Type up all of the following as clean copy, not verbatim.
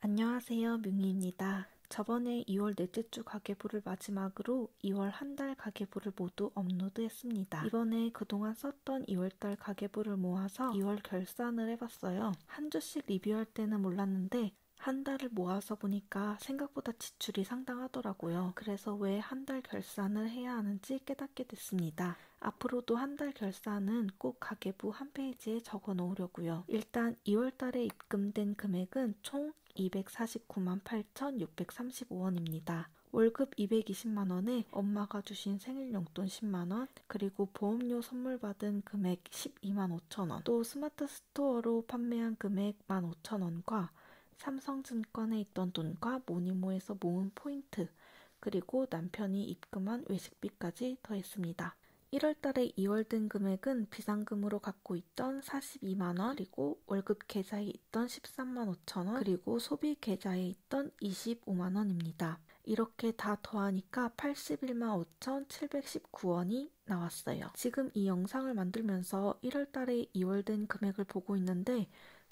안녕하세요, 뮤니입니다. 저번에 2월 넷째 주 가계부를 마지막으로 2월 한 달 가계부를 모두 업로드했습니다. 이번에 그동안 썼던 2월달 가계부를 모아서 2월 결산을 해봤어요. 한 주씩 리뷰할 때는 몰랐는데 한 달을 모아서 보니까 생각보다 지출이 상당하더라고요. 그래서 왜 한 달 결산을 해야 하는지 깨닫게 됐습니다. 앞으로도 한 달 결산은 꼭 가계부 한 페이지에 적어 놓으려고요. 일단 2월 달에 입금된 금액은 총 249만 8,635원입니다. 월급 220만원에 엄마가 주신 생일 용돈 10만원, 그리고 보험료 선물 받은 금액 12만 5천원, 또 스마트 스토어로 판매한 금액 15,000원과 삼성증권에 있던 돈과 모니모에서 모은 포인트, 그리고 남편이 입금한 외식비까지 더했습니다. 1월달에 2월된 금액은 비상금으로 갖고 있던 42만원, 그리고 월급 계좌에 있던 13만 5천원, 그리고 소비 계좌에 있던 25만원입니다. 이렇게 다 더하니까 81만 5,719원이 나왔어요. 지금 이 영상을 만들면서 1월달에 2월된 금액을 보고 있는데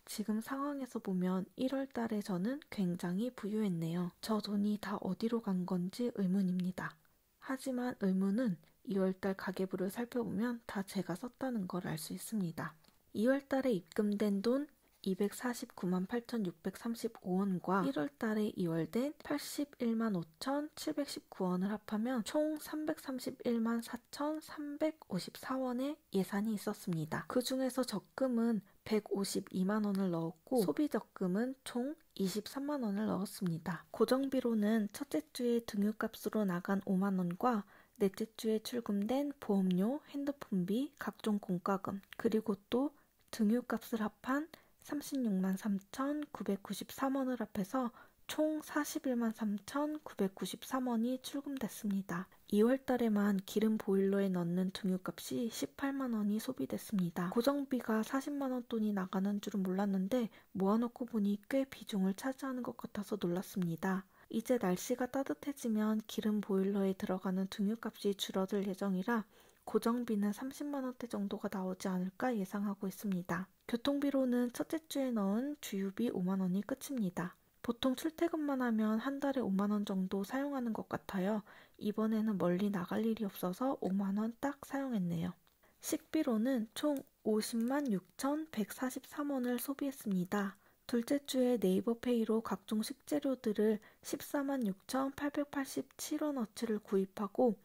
지금 상황에서 보면 1월달에 저는 굉장히 부유했네요. 저 돈이 다 어디로 간 건지 의문입니다. 하지만 의문은 2월달 가계부를 살펴보면 다 제가 썼다는 걸 알 수 있습니다. 2월달에 입금된 돈 249만 8,635원과 1월달에 2월된 81만 5,719원을 합하면 총 331만 4,354원의 예산이 있었습니다. 그 중에서 적금은 152만원을 넣었고 소비 적금은 총 23만원을 넣었습니다. 고정비로는 첫째 주에 등유값으로 나간 5만원과 넷째 주에 출금된 보험료, 핸드폰비, 각종 공과금, 그리고 또 등유값을 합한 36만 3,993원을 합해서 총 41만 3,993원이 출금됐습니다. 2월달에만 기름 보일러에 넣는 등유값이 18만원이 소비됐습니다. 고정비가 40만원 돈이 나가는 줄은 몰랐는데 모아놓고 보니 꽤 비중을 차지하는 것 같아서 놀랐습니다. 이제 날씨가 따뜻해지면 기름 보일러에 들어가는 등유값이 줄어들 예정이라 고정비는 30만원대 정도가 나오지 않을까 예상하고 있습니다. 교통비로는 첫째 주에 넣은 주유비 5만원이 끝입니다. 보통 출퇴근만 하면 한 달에 5만원 정도 사용하는 것 같아요. 이번에는 멀리 나갈 일이 없어서 5만원 딱 사용했네요. 식비로는 총 50만 6,143원을 소비했습니다. 둘째 주에 네이버페이로 각종 식재료들을 14만 6,887원어치를 구입하고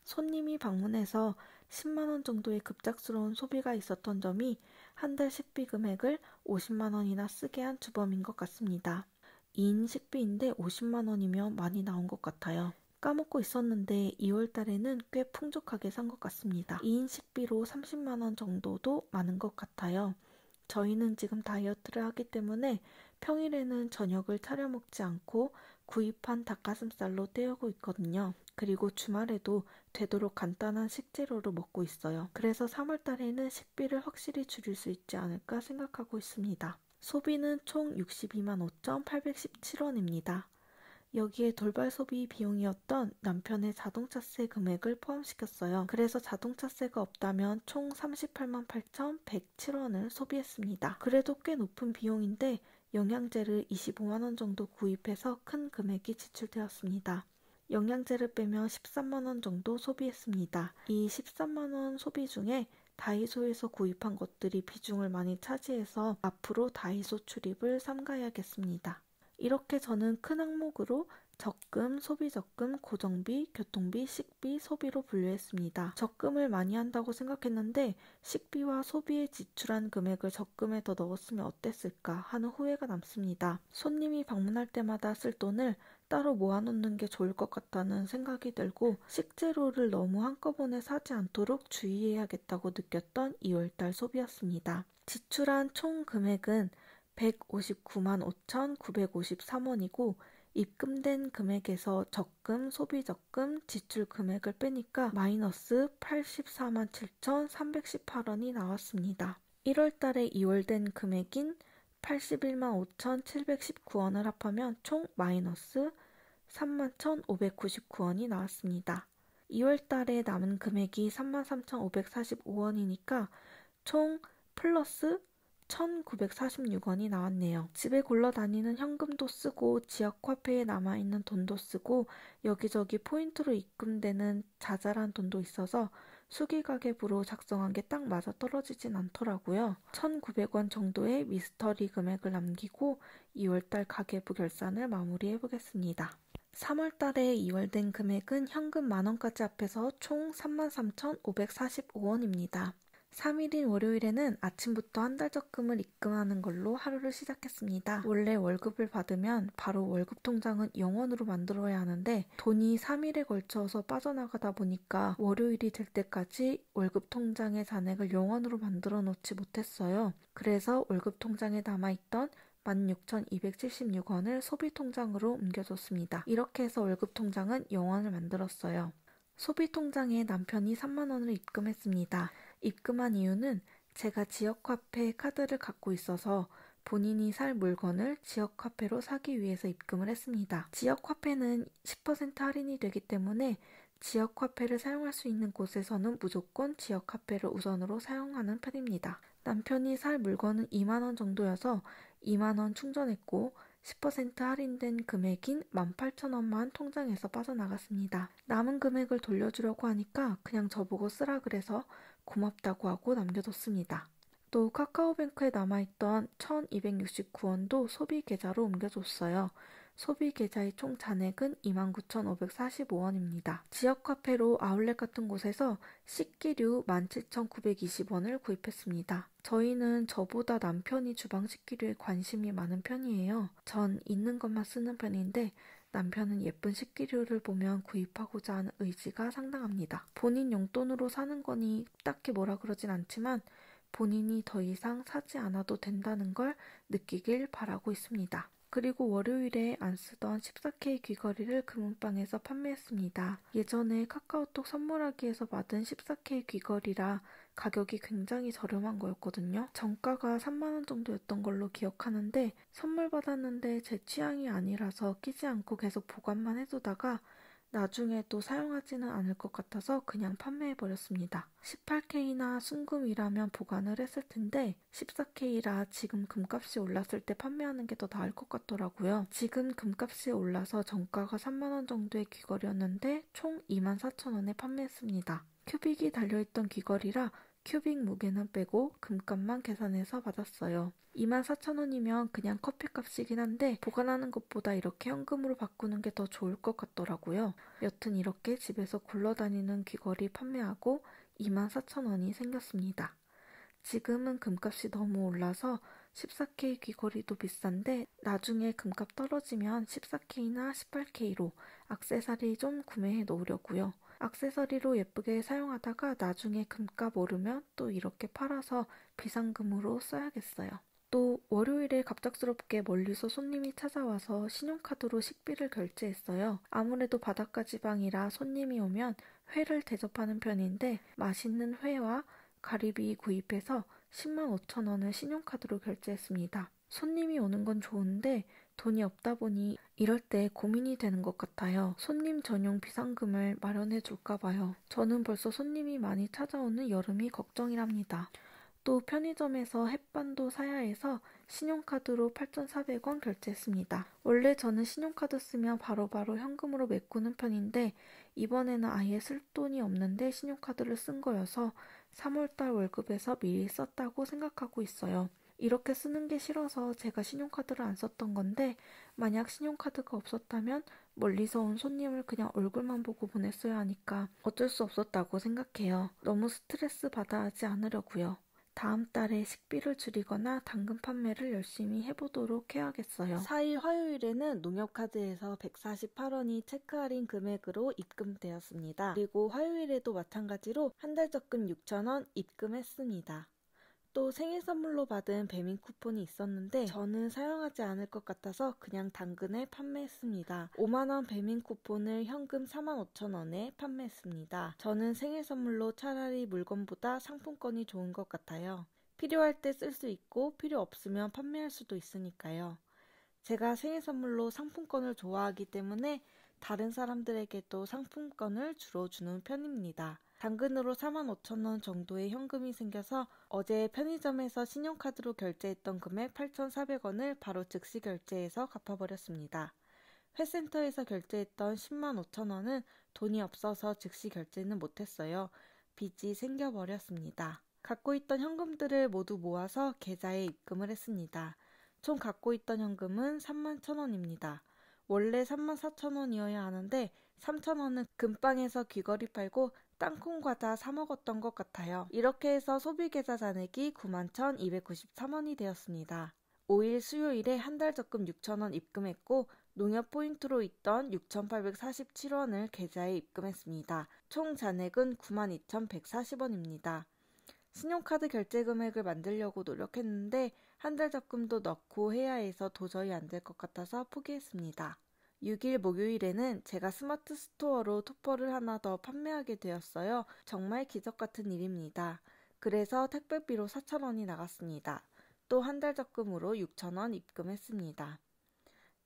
손님이 방문해서 10만원 정도의 급작스러운 소비가 있었던 점이 한 달 식비 금액을 50만원이나 쓰게 한 주범인 것 같습니다. 2인 식비인데 50만원이면 많이 나온 것 같아요. 까먹고 있었는데 2월달에는 꽤 풍족하게 산 것 같습니다. 2인 식비로 30만원 정도도 많은 것 같아요. 저희는 지금 다이어트를 하기 때문에 평일에는 저녁을 차려 먹지 않고 구입한 닭가슴살로 때우고 있거든요. 그리고 주말에도 되도록 간단한 식재료로 먹고 있어요. 그래서 3월달에는 식비를 확실히 줄일 수 있지 않을까 생각하고 있습니다. 소비는 총 62만 5,817원입니다. 여기에 돌발 소비 비용이었던 남편의 자동차세 금액을 포함시켰어요. 그래서 자동차세가 없다면 총 38만 8,107원을 소비했습니다. 그래도 꽤 높은 비용인데 영양제를 25만원 정도 구입해서 큰 금액이 지출되었습니다. 영양제를 빼면 13만원 정도 소비했습니다. 이 13만원 소비 중에 다이소에서 구입한 것들이 비중을 많이 차지해서 앞으로 다이소 출입을 삼가야겠습니다. 이렇게 저는 큰 항목으로 적금, 소비적금, 고정비, 교통비, 식비, 소비로 분류했습니다. 적금을 많이 한다고 생각했는데 식비와 소비에 지출한 금액을 적금에 더 넣었으면 어땠을까 하는 후회가 남습니다. 손님이 방문할 때마다 쓸 돈을 따로 모아놓는 게 좋을 것 같다는 생각이 들고 식재료를 너무 한꺼번에 사지 않도록 주의해야겠다고 느꼈던 2월달 소비였습니다. 지출한 총 금액은 159만 5,953원이고 입금된 금액에서 적금, 소비적금, 지출 금액을 빼니까 마이너스 84만 7,318원이 나왔습니다. 1월달에 2월된 금액인 81만 5,719원을 합하면 총 마이너스 3만 1,599원이 나왔습니다. 2월달에 남은 금액이 33,545원이니까 총 플러스 1,946원이 나왔네요. 집에 굴러다니는 현금도 쓰고 지역화폐에 남아있는 돈도 쓰고 여기저기 포인트로 입금되는 자잘한 돈도 있어서 수기가계부로 작성한 게 딱 맞아떨어지진 않더라고요. 1,900원 정도의 미스터리 금액을 남기고 2월달 가계부 결산을 마무리해보겠습니다. 3월달에 2월된 금액은 현금 만원까지 합해서 총 33,545원입니다. 3일인 월요일에는 아침부터 한 달 적금을 입금하는 걸로 하루를 시작했습니다. 원래 월급을 받으면 바로 월급 통장은 0원으로 만들어야 하는데 돈이 3일에 걸쳐서 빠져나가다 보니까 월요일이 될 때까지 월급 통장의 잔액을 0원으로 만들어 놓지 못했어요. 그래서 월급 통장에 남아있던 16,276원을 소비통장으로 옮겨줬습니다. 이렇게 해서 월급통장은 0원을 만들었어요. 소비통장에 남편이 3만원을 입금했습니다. 입금한 이유는 제가 지역화폐 카드를 갖고 있어서 본인이 살 물건을 지역화폐로 사기 위해서 입금을 했습니다. 지역화폐는 10% 할인이 되기 때문에 지역화폐를 사용할 수 있는 곳에서는 무조건 지역화폐를 우선으로 사용하는 편입니다. 남편이 살 물건은 2만원 정도여서 2만원 충전했고 10% 할인된 금액인 18,000원만 통장에서 빠져나갔습니다. 남은 금액을 돌려주려고 하니까 그냥 저보고 쓰라 그래서 고맙다고 하고 남겨뒀습니다. 또 카카오뱅크에 남아있던 1,269원도 소비계좌로 옮겨줬어요. 소비계좌의 총 잔액은 29,545원입니다. 지역화폐로 아울렛 같은 곳에서 식기류 17,920원을 구입했습니다. 저희는 저보다 남편이 주방 식기류에 관심이 많은 편이에요. 전 있는 것만 쓰는 편인데 남편은 예쁜 식기류를 보면 구입하고자 하는 의지가 상당합니다. 본인 용돈으로 사는 거니 딱히 뭐라 그러진 않지만 본인이 더 이상 사지 않아도 된다는 걸 느끼길 바라고 있습니다. 그리고 월요일에 안 쓰던 14K 귀걸이를 금은방에서 판매했습니다. 예전에 카카오톡 선물하기에서 받은 14K 귀걸이라 가격이 굉장히 저렴한 거였거든요. 정가가 3만원 정도였던 걸로 기억하는데 선물 받았는데 제 취향이 아니라서 끼지 않고 계속 보관만 해두다가 나중에도 사용하지는 않을 것 같아서 그냥 판매해버렸습니다. 18K나 순금이라면 보관을 했을 텐데 14K라 지금 금값이 올랐을 때 판매하는 게 더 나을 것 같더라고요. 지금 금값이 올라서 정가가 3만원 정도의 귀걸이였는데 총 24,000원에 판매했습니다. 큐빅이 달려있던 귀걸이라 큐빅 무게는 빼고 금값만 계산해서 받았어요. 24,000원이면 그냥 커피값이긴 한데 보관하는 것보다 이렇게 현금으로 바꾸는 게 더 좋을 것 같더라고요. 여튼 이렇게 집에서 굴러다니는 귀걸이 판매하고 24,000원이 생겼습니다. 지금은 금값이 너무 올라서 14K 귀걸이도 비싼데 나중에 금값 떨어지면 14K나 18K로 액세서리 좀 구매해 놓으려고요. 액세서리로 예쁘게 사용하다가 나중에 금값 오르면 또 이렇게 팔아서 비상금으로 써야겠어요. 또 월요일에 갑작스럽게 멀리서 손님이 찾아와서 신용카드로 식비를 결제했어요. 아무래도 바닷가 지방이라 손님이 오면 회를 대접하는 편인데 맛있는 회와 가리비 구입해서 105,000원을 신용카드로 결제했습니다. 손님이 오는 건 좋은데 돈이 없다 보니 이럴 때 고민이 되는 것 같아요. 손님 전용 비상금을 마련해 줄까 봐요. 저는 벌써 손님이 많이 찾아오는 여름이 걱정이랍니다. 또 편의점에서 햇반도 사야 해서 신용카드로 8,400원 결제했습니다. 원래 저는 신용카드 쓰면 바로바로 현금으로 메꾸는 편인데 이번에는 아예 쓸 돈이 없는데 신용카드를 쓴 거여서 3월달 월급에서 미리 썼다고 생각하고 있어요. 이렇게 쓰는 게 싫어서 제가 신용카드를 안 썼던 건데 만약 신용카드가 없었다면 멀리서 온 손님을 그냥 얼굴만 보고 보냈어야 하니까 어쩔 수 없었다고 생각해요. 너무 스트레스 받아 하지 않으려고요. 다음 달에 식비를 줄이거나 당근 판매를 열심히 해보도록 해야겠어요. 4일 화요일에는 농협카드에서 148원이 체크 할인 금액으로 입금되었습니다. 그리고 화요일에도 마찬가지로 한 달 적금 6,000원 입금했습니다. 또 생일 선물로 받은 배민 쿠폰이 있었는데 저는 사용하지 않을 것 같아서 그냥 당근에 판매했습니다. 5만원 배민 쿠폰을 현금 45,000원에 판매했습니다. 저는 생일 선물로 차라리 물건보다 상품권이 좋은 것 같아요. 필요할 때 쓸 수 있고 필요 없으면 판매할 수도 있으니까요. 제가 생일 선물로 상품권을 좋아하기 때문에 다른 사람들에게도 상품권을 주로 주는 편입니다. 당근으로 45,000원 정도의 현금이 생겨서 어제 편의점에서 신용카드로 결제했던 금액 8,400원을 바로 즉시 결제해서 갚아버렸습니다. 회센터에서 결제했던 10만 5천원은 돈이 없어서 즉시 결제는 못했어요. 빚이 생겨버렸습니다. 갖고 있던 현금들을 모두 모아서 계좌에 입금을 했습니다. 총 갖고 있던 현금은 3만 1,000원입니다. 원래 3만 4천원이어야 하는데 3천원은 금방에서 귀걸이 팔고 땅콩 과자 사 먹었던 것 같아요. 이렇게 해서 소비계좌 잔액이 9만 1,293원이 되었습니다. 5일 수요일에 한 달 적금 6천원 입금했고 농협 포인트로 있던 6,847원을 계좌에 입금했습니다. 총 잔액은 92,140원입니다. 신용카드 결제 금액을 만들려고 노력했는데 한 달 적금도 넣고 해야 해서 도저히 안 될 것 같아서 포기했습니다. 6일 목요일에는 제가 스마트 스토어로 토퍼를 하나 더 판매하게 되었어요. 정말 기적 같은 일입니다. 그래서 택배비로 4,000원이 나갔습니다. 또 한 달 적금으로 6,000원 입금했습니다.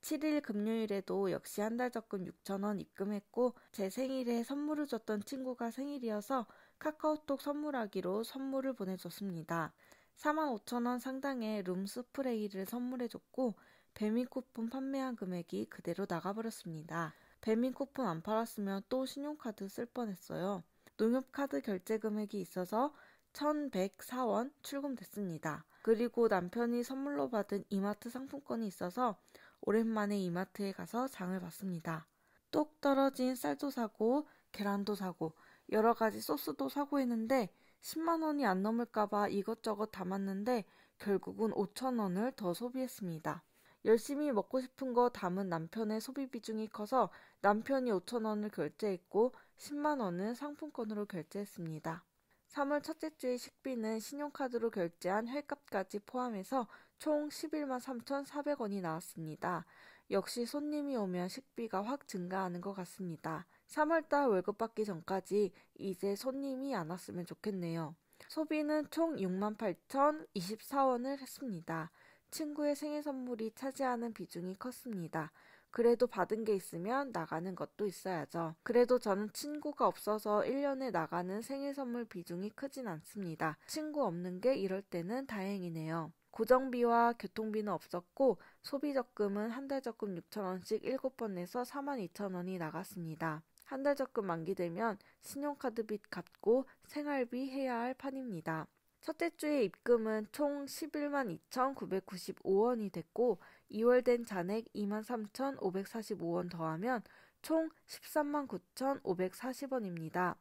7일 금요일에도 역시 한 달 적금 6,000원 입금했고 제 생일에 선물을 줬던 친구가 생일이어서 카카오톡 선물하기로 선물을 보내줬습니다. 45,000원 상당의 룸 스프레이를 선물해줬고 배민 쿠폰 판매한 금액이 그대로 나가버렸습니다. 배민 쿠폰 안 팔았으면 또 신용카드 쓸 뻔했어요. 농협카드 결제 금액이 있어서 1,104원 출금됐습니다. 그리고 남편이 선물로 받은 이마트 상품권이 있어서 오랜만에 이마트에 가서 장을 봤습니다. 똑 떨어진 쌀도 사고 계란도 사고 여러 가지 소스도 사고 했는데 10만 원이 안 넘을까봐 이것저것 담았는데 결국은 5,000원을 더 소비했습니다. 열심히 먹고 싶은 거 담은 남편의 소비 비중이 커서 남편이 5,000원을 결제했고 10만 원은 상품권으로 결제했습니다. 3월 첫째 주의 식비는 신용카드로 결제한 횟값까지 포함해서 총 11만 3,400원이 나왔습니다. 역시 손님이 오면 식비가 확 증가하는 것 같습니다. 3월달 월급 받기 전까지 이제 손님이 안 왔으면 좋겠네요. 소비는 총 6만 8,024원을 했습니다. 친구의 생일 선물이 차지하는 비중이 컸습니다. 그래도 받은 게 있으면 나가는 것도 있어야죠. 그래도 저는 친구가 없어서 1년에 나가는 생일 선물 비중이 크진 않습니다. 친구 없는 게 이럴 때는 다행이네요. 고정비와 교통비는 없었고 소비 적금은 한 달 적금 6,000원씩 7번 내서 42,000원이 나갔습니다. 한 달 적금 만기되면 신용카드 빚 갚고 생활비 해야 할 판입니다. 첫째 주의 입금은 총 11만 2,995원이 됐고 2월 된 잔액 2만 3,545원 더하면 총 13만 9,540원입니다.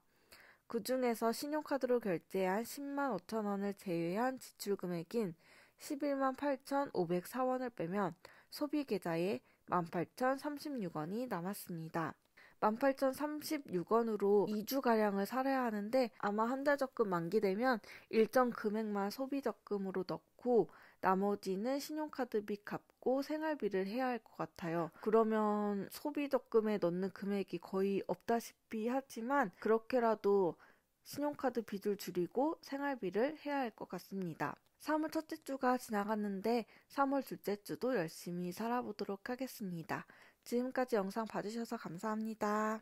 그 중에서 신용카드로 결제한 10만 5천원을 제외한 지출 금액인 11만 8,504원을 빼면 소비계좌에 18,036원이 남았습니다. 18,036원으로 2주가량을 살아야 하는데 아마 한 달 적금 만기되면 일정 금액만 소비적금으로 넣고 나머지는 신용카드비 갚고 생활비를 해야 할 것 같아요. 그러면 소비적금에 넣는 금액이 거의 없다시피 하지만 그렇게라도 신용카드 빚을 줄이고 생활비를 해야 할 것 같습니다. 3월 첫째 주가 지나갔는데 3월 둘째 주도 열심히 살아보도록 하겠습니다. 지금까지 영상 봐주셔서 감사합니다.